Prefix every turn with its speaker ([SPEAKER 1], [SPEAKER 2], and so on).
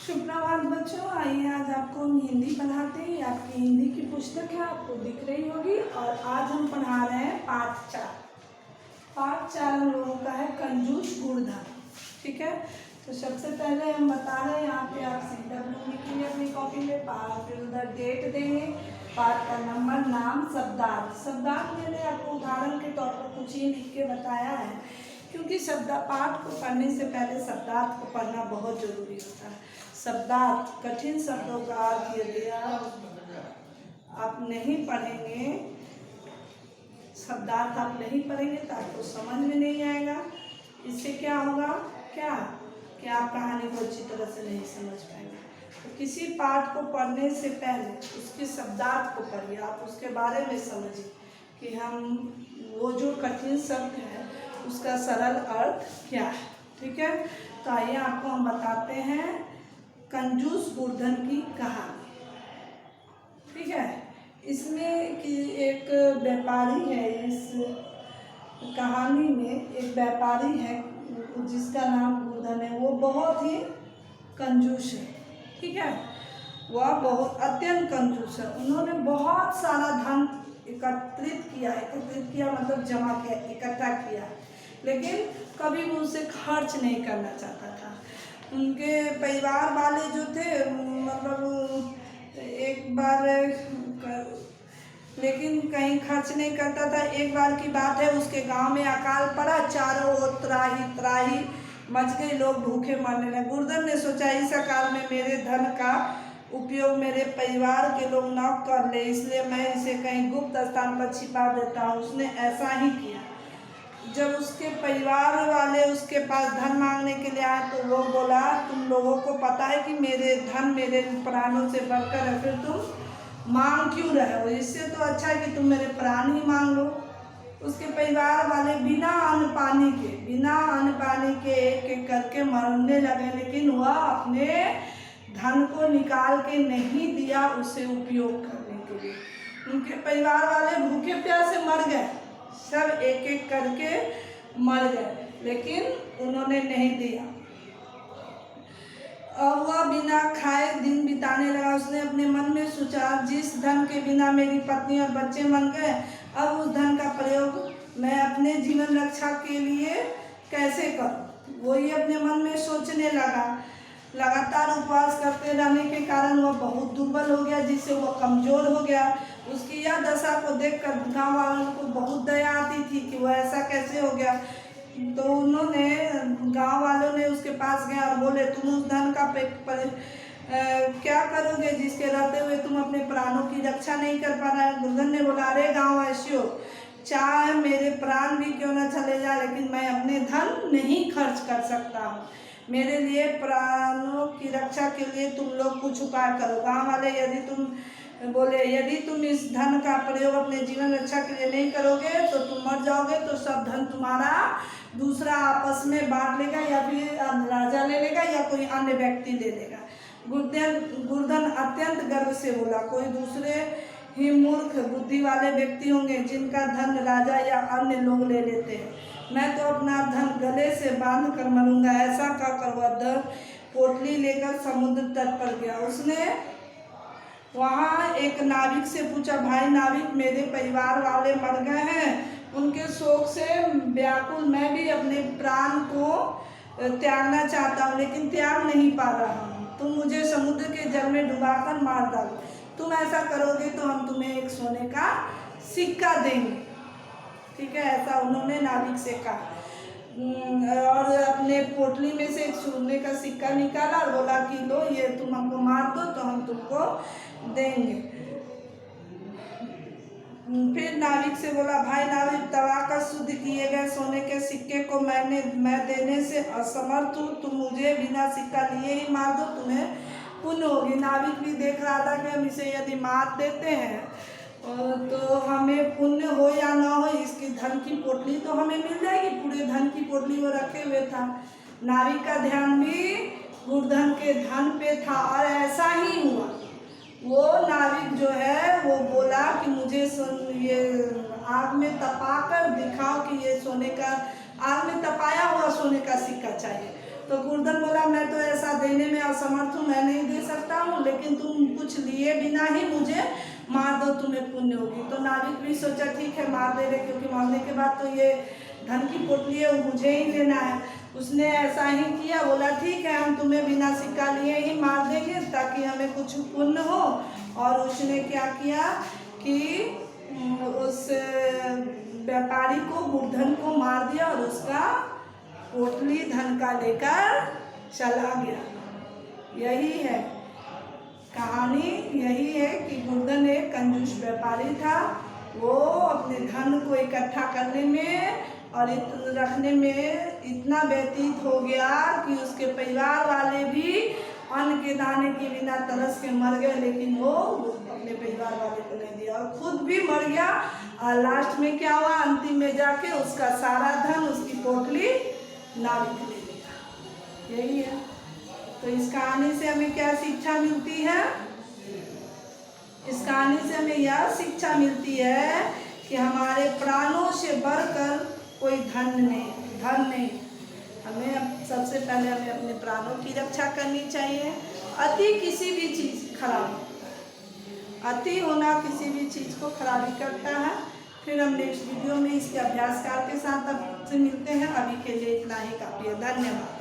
[SPEAKER 1] सुप्रभात बच्चों, आइए आज आपको हम हिंदी पढ़ाते हैं। आपकी हिंदी की पुस्तक है, आपको दिख रही होगी। और आज हम पढ़ा रहे हैं पाठ 4। पाठ 4 हम लोगों का है कंजूस गुणधर। ठीक है, तो सबसे पहले हम बता रहे हैं, यहाँ पे आप CW लिखेंगे अपनी कॉपी में, फिर उधर डेट देंगे, पाठ का नंबर, नाम, शब्दार्थ। शब्दार्थ मैंने आपको उदाहरण के तौर पर कुछ ही लिख के बताया है, क्योंकि पाठ को पढ़ने से पहले शब्दार्थ को पढ़ना बहुत जरूरी होता है। शब्दार्थ कठिन शब्दों का अर्थ यदि आप नहीं पढ़ेंगे, शब्दार्थ आप नहीं पढ़ेंगे तो आपको समझ में नहीं आएगा। इससे क्या होगा कि आप कहानी को अच्छी तरह से नहीं समझ पाएंगे। तो किसी पाठ को पढ़ने से पहले उसके शब्दार्थ को पढ़िए, आप उसके बारे में समझिए कि हम वो जो कठिन शब्द है उसका सरल अर्थ क्या है। ठीक है, तो आइए आपको हम बताते हैं कंजूस गुणधर की कहानी। ठीक है, इसमें कि एक व्यापारी है, इस कहानी में एक व्यापारी है जिसका नाम गुणधर है। वो बहुत ही कंजूस है। ठीक है, वह बहुत अत्यंत कंजूस है। उन्होंने बहुत सारा धन एकत्रित किया मतलब जमा किया, इकट्ठा किया, लेकिन कभी भी उसे खर्च नहीं करना चाहता था। उनके परिवार वाले जो थे मतलब एक बार लेकिन कहीं खर्च नहीं करता था। एक बार की बात है, उसके गांव में अकाल पड़ा, चारों ओर त्राही मच गई, लोग भूखे मरने लगे। गुरुधर ने सोचा इस अकाल में मेरे धन का उपयोग मेरे परिवार के लोग न कर ले, इसलिए मैं इसे कहीं गुप्त स्थान पर छिपा देता हूँ। उसने ऐसा ही किया। जब उसके परिवार वाले उसके पास धन मांगने के लिए आए तो वो बोला, तुम लोगों को पता है कि मेरे धन मेरे प्राणों से बढ़कर है, फिर तुम मांग क्यों रहे हो? इससे तो अच्छा है कि तुम मेरे प्राण ही मांग लो। उसके परिवार वाले बिना अन्न पानी के एक एक करके मरने लगे, लेकिन वह अपने धन को निकाल के नहीं दिया उसे उपयोग करने के लिए। उनके परिवार वाले भूखे प्यासे मर गए, सब एक एक करके मर गए, लेकिन उन्होंने नहीं दिया। और वह बिना खाए दिन बिताने लगा। उसने अपने मन में सोचा, जिस धन के बिना मेरी पत्नी और बच्चे मर गए, अब उस धन का प्रयोग मैं अपने जीवन रक्षा के लिए कैसे करूं? वो ये अपने मन में सोचने लगा। लगातार उपवास करते रहने के कारण वह बहुत दुर्बल हो गया, जिससे वह कमजोर हो गया। उसकी यह दशा को देखकर गांव वालों को बहुत दया आती थी कि वह ऐसा कैसे हो गया। तो उन्होंने गांव वालों ने उसके पास गए और बोले, तुम उस धन का क्या करोगे जिसके रहते हुए तुम अपने प्राणों की रक्षा नहीं कर पा रहे? गुरुधर ने बोला, अरे गाँववासियों, चाहे मेरे प्राण भी क्यों न चले जाए, लेकिन मैं अपने धन नहीं खर्च कर सकता हूँ। मेरे लिए प्राणों की रक्षा के लिए तुम लोग कुछ उपाय करो। गाँव वाले यदि तुम इस धन का प्रयोग अपने जीवन रक्षा के लिए नहीं करोगे तो तुम मर जाओगे, तो सब धन तुम्हारा दूसरा आपस में बांट लेगा, या फिर राजा ले लेगा या कोई अन्य व्यक्ति ले लेगा। गुरुधर अत्यंत गर्व से बोला, कोई दूसरे ही मूर्ख बुद्धि वाले व्यक्ति होंगे जिनका धन राजा या अन्य लोग ले लेते हैं। मैं तो अपना धन गले से बांध कर मरूंगा। ऐसा कहकर वह पोटली लेकर समुद्र तट पर गया। उसने वहाँ एक नाविक से पूछा, भाई नाविक, मेरे परिवार वाले मर गए हैं, उनके शोक से व्याकुल मैं भी अपने प्राण को त्यागना चाहता हूँ, लेकिन त्याग नहीं पा रहा हूँ। तुम मुझे समुद्र के जल में डुबाकर मार डालो। तुम ऐसा करोगे तो हम तुम्हें एक सोने का सिक्का देंगे। ठीक है, ऐसा उन्होंने नाविक से कहा। और अपने पोटली में से एक सोने का सिक्का निकाला और बोला कि लो, ये तुम हमको मार दो तो हम तुमको देंगे। फिर नाविक से बोला, भाई नाविक, तवा का शुद्ध किए गए सोने के सिक्के को मैं देने से असमर्थ हूँ। तुम मुझे बिना सिक्का लिए ही मार दो, तुम्हें पुण्य होगी। नाविक भी देख रहा था कि हम इसे यदि मार देते हैं तो हमें पुण्य हो या ना हो, इसकी धन की पोटली तो हमें मिल जाएगी। पूरे धन की पोटली वो रखे हुए था। नाविक का ध्यान भी गुरुधर के धन पे था, और ऐसा ही हुआ। वो नाविक जो है वो बोला कि मुझे ये आग में तपाकर दिखाओ कि ये सोने का आग में तपाया हुआ सोने का सिक्का चाहिए। तो गुरुधर बोला, मैं तो ऐसा देने में असमर्थ हूँ, मैं नहीं दे सकता हूँ, लेकिन तुम कुछ लिए बिना ही मुझे मार दो, तुम्हें पुण्य होगी। तो नाविक भी सोचा ठीक है मार दे रहे, क्योंकि मरने के बाद तो ये धन की पोटली है वो मुझे ही लेना है। उसने ऐसा ही किया, बोला ठीक है हम तुम्हें बिना सिक्का लिए ही मार देंगे ताकि हमें कुछ पुण्य हो। और उसने क्या किया कि उस व्यापारी को, मूर्धन को मार दिया और उसका पोटली धन का लेकर चला गया। यही है कहानी, यही है कि मूर्धन एक कंजूस व्यापारी था। वो अपने धन को इकट्ठा करने में और रखने में इतना व्यतीत हो गया कि उसके परिवार वाले भी अन्न के दाने के बिना तरस के मर गए, लेकिन वो अपने परिवार वाले को नहीं दिया और खुद भी मर गया। और लास्ट में क्या हुआ, अंतिम में जाके उसका सारा धन, उसकी पोटली नाविक ले लिया। यही है। तो इस कहानी से हमें क्या शिक्षा मिलती है? इस कहानी से हमें यह शिक्षा मिलती है कि हमारे प्राणों से बढ़कर कोई धन नहीं। हमें सबसे पहले हमें अपने प्राणों की रक्षा करनी चाहिए। अति किसी भी चीज़ खराब होता है, अति होना किसी भी चीज़ को खराबी करता है। फिर हम नेक्स्ट वीडियो में इसके अभ्यास के साथ आपसे मिलते हैं। अभी के लिए इतना ही काफ़ी है। धन्यवाद।